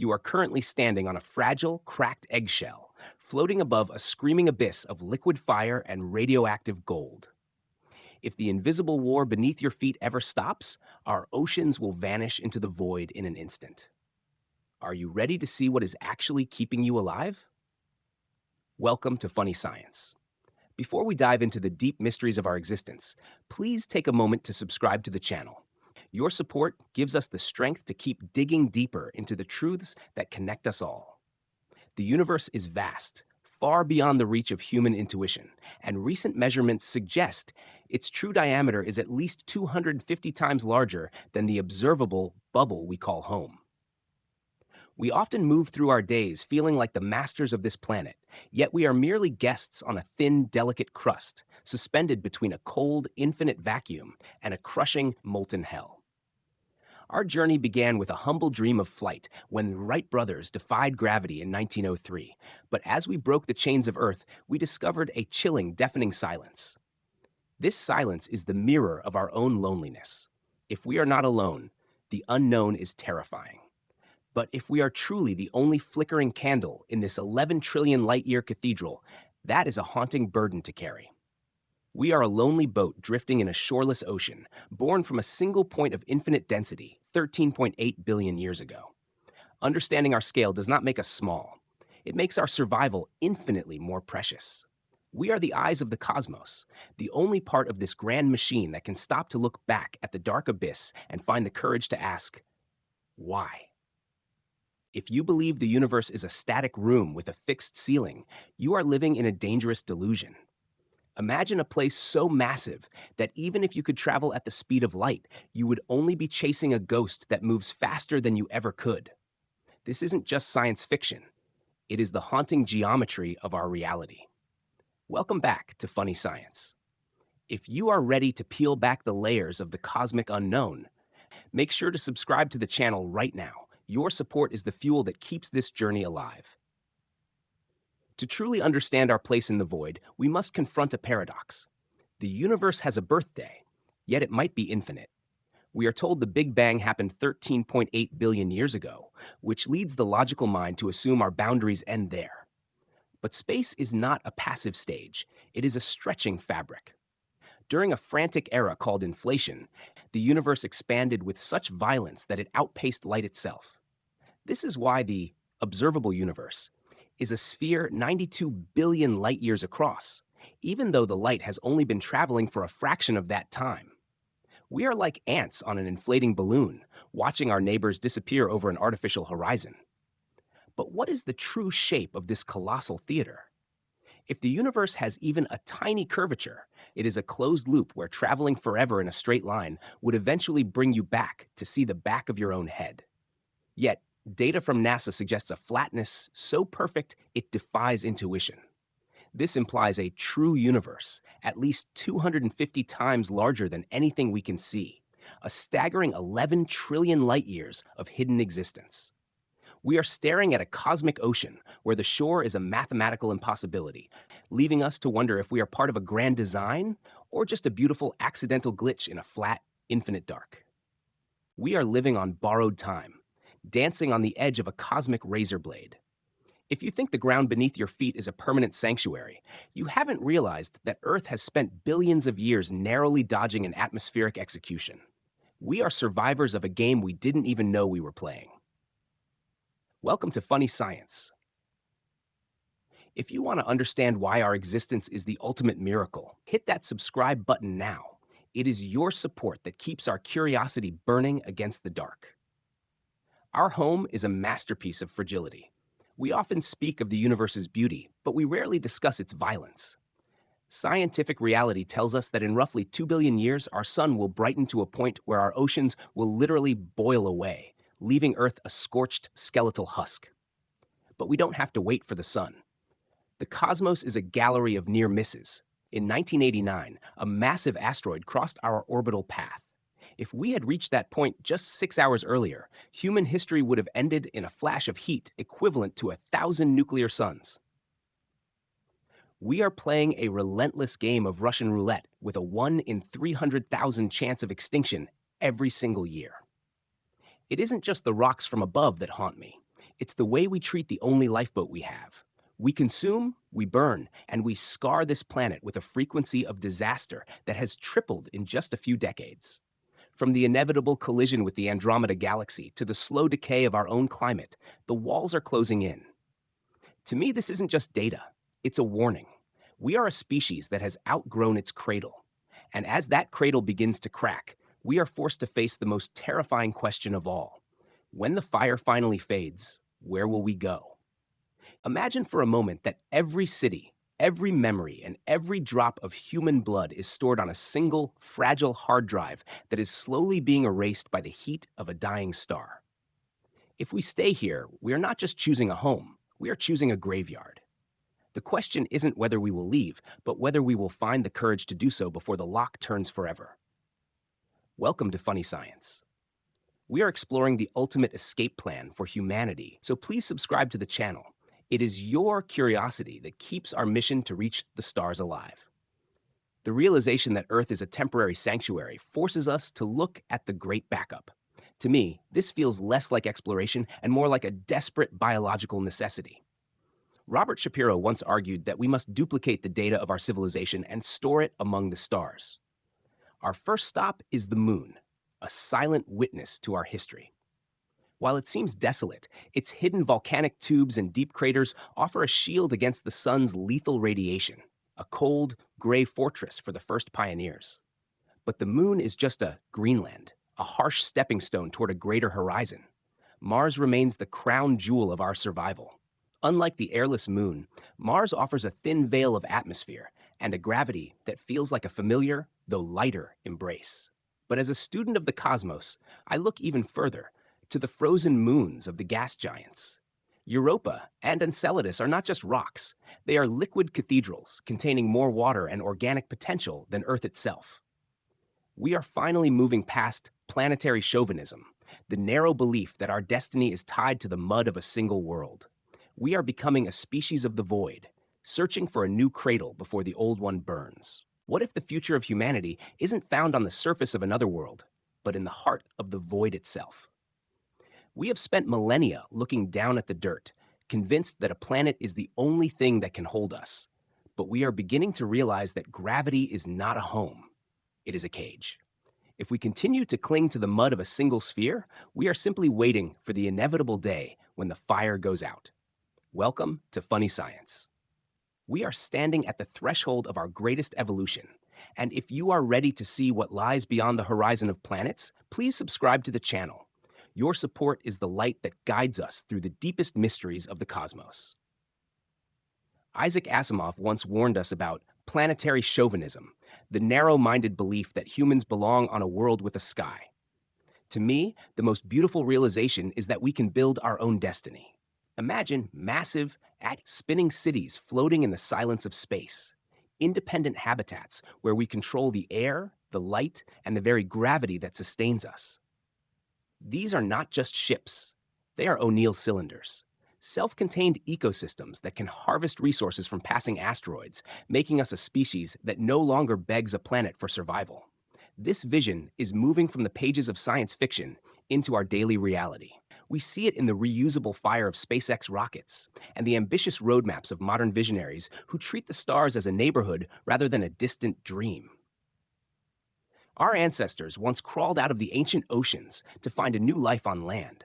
You are currently standing on a fragile, cracked eggshell, floating above a screaming abyss of liquid fire and radioactive gold. If the invisible war beneath your feet ever stops, our oceans will vanish into the void in an instant. Are you ready to see what is actually keeping you alive? Welcome to Funny Science. Before we dive into the deep mysteries of our existence, please take a moment to subscribe to the channel. Your support gives us the strength to keep digging deeper into the truths that connect us all. The universe is vast, far beyond the reach of human intuition, and recent measurements suggest its true diameter is at least 250 times larger than the observable bubble we call home. We often move through our days feeling like the masters of this planet, yet we are merely guests on a thin, delicate crust, suspended between a cold, infinite vacuum and a crushing, molten hell. Our journey began with a humble dream of flight when the Wright brothers defied gravity in 1903, but as we broke the chains of Earth, we discovered a chilling, deafening silence. This silence is the mirror of our own loneliness. If we are not alone, the unknown is terrifying. But if we are truly the only flickering candle in this 11 trillion light-year cathedral, that is a haunting burden to carry. We are a lonely boat drifting in a shoreless ocean, born from a single point of infinite density 13.8 billion years ago. Understanding our scale does not make us small. It makes our survival infinitely more precious. We are the eyes of the cosmos, the only part of this grand machine that can stop to look back at the dark abyss and find the courage to ask, why? If you believe the universe is a static room with a fixed ceiling, you are living in a dangerous delusion. Imagine a place so massive that even if you could travel at the speed of light, you would only be chasing a ghost that moves faster than you ever could. This isn't just science fiction. It is the haunting geometry of our reality. Welcome back to Funny Science. If you are ready to peel back the layers of the cosmic unknown, make sure to subscribe to the channel right now. Your support is the fuel that keeps this journey alive. To truly understand our place in the void, we must confront a paradox. The universe has a birthday, yet it might be infinite. We are told the Big Bang happened 13.8 billion years ago, which leads the logical mind to assume our boundaries end there. But space is not a passive stage, it is a stretching fabric. During a frantic era called inflation, the universe expanded with such violence that it outpaced light itself. This is why the observable universe is a sphere 92 billion light years across, even though the light has only been traveling for a fraction of that time. We are like ants on an inflating balloon, watching our neighbors disappear over an artificial horizon. But what is the true shape of this colossal theater? If the universe has even a tiny curvature, it is a closed loop where traveling forever in a straight line would eventually bring you back to see the back of your own head. Yet, data from NASA suggests a flatness so perfect it defies intuition. This implies a true universe, at least 250 times larger than anything we can see, a staggering 11 trillion light-years of hidden existence. We are staring at a cosmic ocean where the shore is a mathematical impossibility, leaving us to wonder if we are part of a grand design or just a beautiful accidental glitch in a flat, infinite dark. We are living on borrowed time, dancing on the edge of a cosmic razor blade. If you think the ground beneath your feet is a permanent sanctuary, you haven't realized that Earth has spent billions of years narrowly dodging an atmospheric execution. We are survivors of a game we didn't even know we were playing. Welcome to Funny Science. If you want to understand why our existence is the ultimate miracle, hit that subscribe button now. It is your support that keeps our curiosity burning against the dark. Our home is a masterpiece of fragility. We often speak of the universe's beauty, but we rarely discuss its violence. Scientific reality tells us that in roughly 2 billion years, our sun will brighten to a point where our oceans will literally boil away, leaving Earth a scorched, skeletal husk. But we don't have to wait for the sun. The cosmos is a gallery of near misses. In 1989, a massive asteroid crossed our orbital path. If we had reached that point just 6 hours earlier, human history would have ended in a flash of heat equivalent to 1,000 nuclear suns. We are playing a relentless game of Russian roulette with a 1 in 300,000 chance of extinction every single year. It isn't just the rocks from above that haunt me. It's the way we treat the only lifeboat we have. We consume, we burn, and we scar this planet with a frequency of disaster that has tripled in just a few decades. From the inevitable collision with the Andromeda Galaxy to the slow decay of our own climate, the walls are closing in. To me, this isn't just data, it's a warning. We are a species that has outgrown its cradle. And as that cradle begins to crack, we are forced to face the most terrifying question of all. When the fire finally fades, where will we go? Imagine for a moment that every city, every memory, and every drop of human blood is stored on a single, fragile hard drive that is slowly being erased by the heat of a dying star. If we stay here, we are not just choosing a home, we are choosing a graveyard. The question isn't whether we will leave, but whether we will find the courage to do so before the lock turns forever. Welcome to Funny Science. We are exploring the ultimate escape plan for humanity, so please subscribe to the channel. It is your curiosity that keeps our mission to reach the stars alive. The realization that Earth is a temporary sanctuary forces us to look at the great backup. To me, this feels less like exploration and more like a desperate biological necessity. Robert Shapiro once argued that we must duplicate the data of our civilization and store it among the stars. Our first stop is the moon, a silent witness to our history. While it seems desolate, its hidden volcanic tubes and deep craters offer a shield against the sun's lethal radiation, a cold, gray fortress for the first pioneers. But the moon is just a Greenland, a harsh stepping stone toward a greater horizon. Mars remains the crown jewel of our survival. Unlike the airless moon, Mars offers a thin veil of atmosphere and a gravity that feels like a familiar, though lighter, embrace. But as a student of the cosmos, I look even further, to the frozen moons of the gas giants. Europa and Enceladus are not just rocks, they are liquid cathedrals containing more water and organic potential than Earth itself. We are finally moving past planetary chauvinism, the narrow belief that our destiny is tied to the mud of a single world. We are becoming a species of the void, searching for a new cradle before the old one burns. What if the future of humanity isn't found on the surface of another world, but in the heart of the void itself? We have spent millennia looking down at the dirt, convinced that a planet is the only thing that can hold us. But we are beginning to realize that gravity is not a home. It is a cage. If we continue to cling to the mud of a single sphere, we are simply waiting for the inevitable day when the fire goes out. Welcome to Funny Science. We are standing at the threshold of our greatest evolution. And if you are ready to see what lies beyond the horizon of planets, please subscribe to the channel. Your support is the light that guides us through the deepest mysteries of the cosmos. Isaac Asimov once warned us about planetary chauvinism, the narrow-minded belief that humans belong on a world with a sky. To me, the most beautiful realization is that we can build our own destiny. Imagine massive, spinning cities floating in the silence of space, independent habitats where we control the air, the light, and the very gravity that sustains us. These are not just ships. They are O'Neill cylinders, self-contained ecosystems that can harvest resources from passing asteroids, making us a species that no longer begs a planet for survival. This vision is moving from the pages of science fiction into our daily reality. We see it in the reusable fire of SpaceX rockets and the ambitious roadmaps of modern visionaries who treat the stars as a neighborhood rather than a distant dream. Our ancestors once crawled out of the ancient oceans to find a new life on land.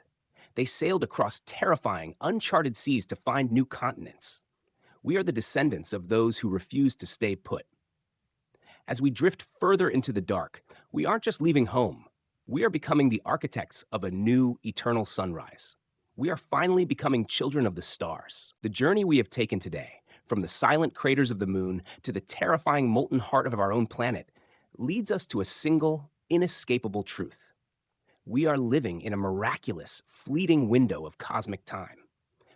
They sailed across terrifying, uncharted seas to find new continents. We are the descendants of those who refused to stay put. As we drift further into the dark, we aren't just leaving home. We are becoming the architects of a new, eternal sunrise. We are finally becoming children of the stars. The journey we have taken today, from the silent craters of the moon to the terrifying molten heart of our own planet, leads us to a single, inescapable truth. We are living in a miraculous, fleeting window of cosmic time.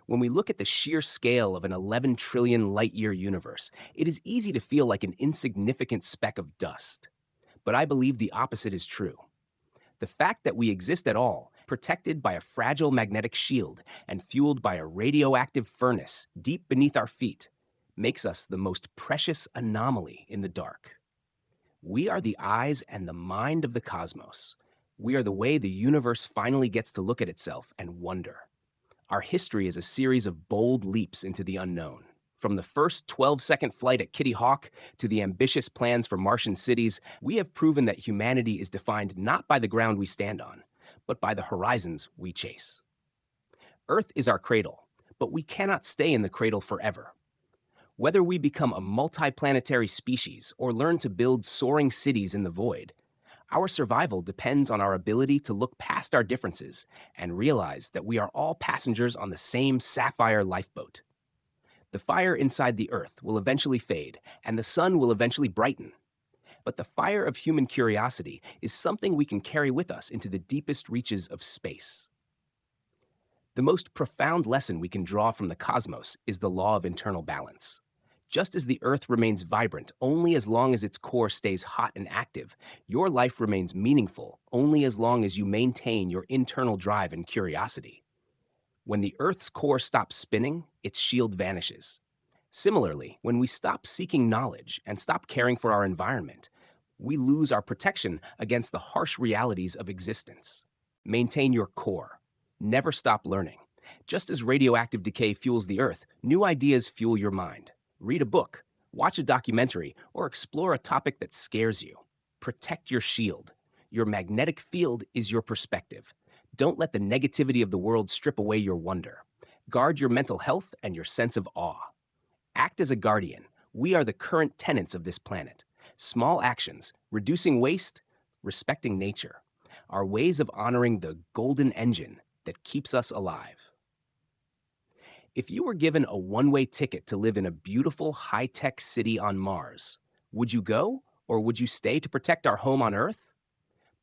When we look at the sheer scale of an 11 trillion light-year universe, it is easy to feel like an insignificant speck of dust. But I believe the opposite is true. The fact that we exist at all, protected by a fragile magnetic shield and fueled by a radioactive furnace deep beneath our feet, makes us the most precious anomaly in the dark. We are the eyes and the mind of the cosmos. We are the way the universe finally gets to look at itself and wonder. Our history is a series of bold leaps into the unknown. From the first 12-second flight at Kitty Hawk to the ambitious plans for Martian cities, we have proven that humanity is defined not by the ground we stand on, but by the horizons we chase. Earth is our cradle, but we cannot stay in the cradle forever. Whether we become a multiplanetary species or learn to build soaring cities in the void, our survival depends on our ability to look past our differences and realize that we are all passengers on the same sapphire lifeboat. The fire inside the Earth will eventually fade, and the sun will eventually brighten. But the fire of human curiosity is something we can carry with us into the deepest reaches of space. The most profound lesson we can draw from the cosmos is the law of internal balance. Just as the Earth remains vibrant only as long as its core stays hot and active, your life remains meaningful only as long as you maintain your internal drive and curiosity. When the Earth's core stops spinning, its shield vanishes. Similarly, when we stop seeking knowledge and stop caring for our environment, we lose our protection against the harsh realities of existence. Maintain your core. Never stop learning. Just as radioactive decay fuels the Earth, new ideas fuel your mind. Read a book, watch a documentary, or explore a topic that scares you. Protect your shield. Your magnetic field is your perspective. Don't let the negativity of the world strip away your wonder. Guard your mental health and your sense of awe. Act as a guardian. We are the current tenants of this planet. Small actions, reducing waste, respecting nature, are ways of honoring the golden engine that keeps us alive. If you were given a one-way ticket to live in a beautiful, high-tech city on Mars, would you go or would you stay to protect our home on Earth?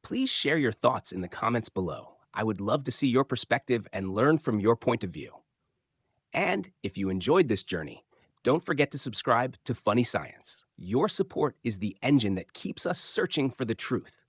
Please share your thoughts in the comments below. I would love to see your perspective and learn from your point of view. And if you enjoyed this journey, don't forget to subscribe to Funny Science. Your support is the engine that keeps us searching for the truth.